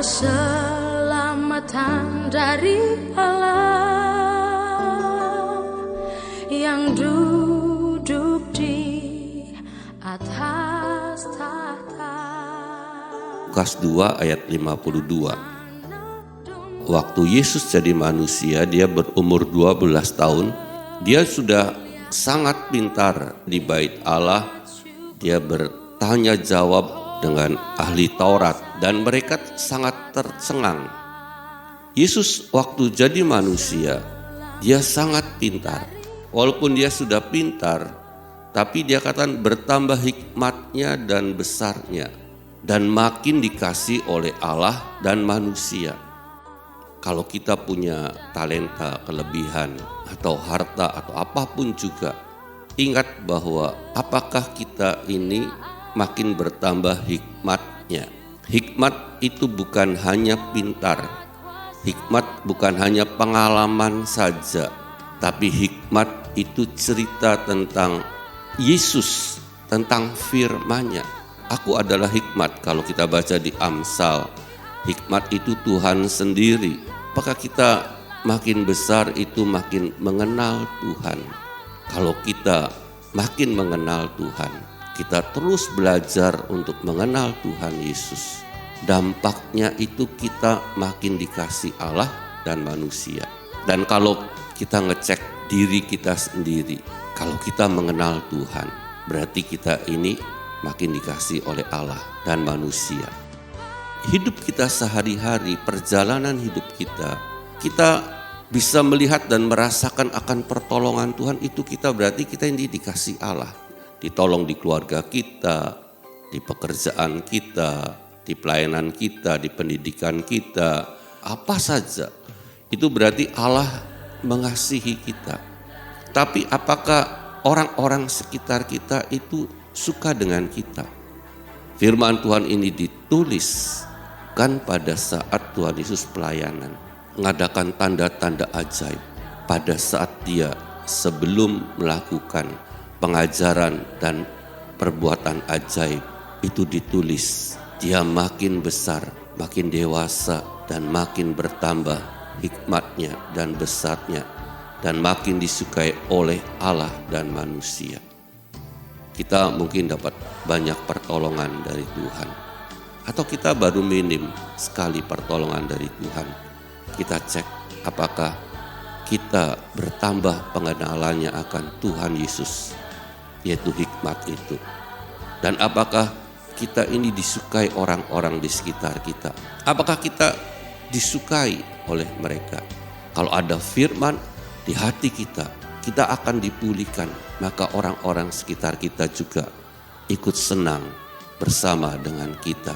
keselamatan dari Allah yang duduk di atas tahta. Lukas 2 ayat 52. Waktu Yesus jadi manusia, dia berumur 12 tahun. Dia sudah sangat pintar di bait Allah. Dia bertanya jawab dengan ahli Taurat dan mereka sangat tercengang. Yesus waktu jadi manusia, dia sangat pintar. Walaupun dia sudah pintar, tapi dia katakan bertambah hikmatnya dan besarnya dan makin dikasih oleh Allah dan manusia. Kalau kita punya talenta, kelebihan atau harta atau apapun juga, ingat bahwa apakah kita ini makin bertambah hikmatnya. Hikmat itu bukan hanya pintar, hikmat bukan hanya pengalaman saja, tapi hikmat itu cerita tentang Yesus, tentang firman-Nya. Aku adalah hikmat. Kalau kita baca di Amsal, hikmat itu Tuhan sendiri. Apakah kita makin besar itu makin mengenal Tuhan? Kalau kita makin mengenal Tuhan, kita terus belajar untuk mengenal Tuhan Yesus. Dampaknya itu kita makin dikasih Allah dan manusia. Dan kalau kita ngecek diri kita sendiri, kalau kita mengenal Tuhan, berarti kita ini makin dikasih oleh Allah dan manusia. Hidup kita sehari-hari, perjalanan hidup kita bisa melihat dan merasakan akan pertolongan Tuhan. Itu kita berarti kita ini dikasih Allah. Ditolong di keluarga kita, di pekerjaan kita, di pelayanan kita, di pendidikan kita, apa saja. Itu berarti Allah mengasihi kita. Tapi apakah orang-orang sekitar kita itu suka dengan kita? Firman Tuhan ini ditulis kan pada saat Tuhan Yesus pelayanan, mengadakan tanda-tanda ajaib. Pada saat dia sebelum melakukan pengajaran dan perbuatan ajaib, itu ditulis dia makin besar, makin dewasa dan makin bertambah hikmatnya dan besarnya dan makin disukai oleh Allah dan manusia. Kita mungkin dapat banyak pertolongan dari Tuhan, atau kita baru minim sekali pertolongan dari Tuhan. Kita cek apakah kita bertambah pengenalannya akan Tuhan Yesus, yaitu hikmat itu. Dan apakah kita ini disukai orang-orang di sekitar kita? Apakah kita disukai oleh mereka? Kalau ada firman di hati kita, kita akan dipulihkan, maka orang-orang sekitar kita juga ikut senang bersama dengan kita.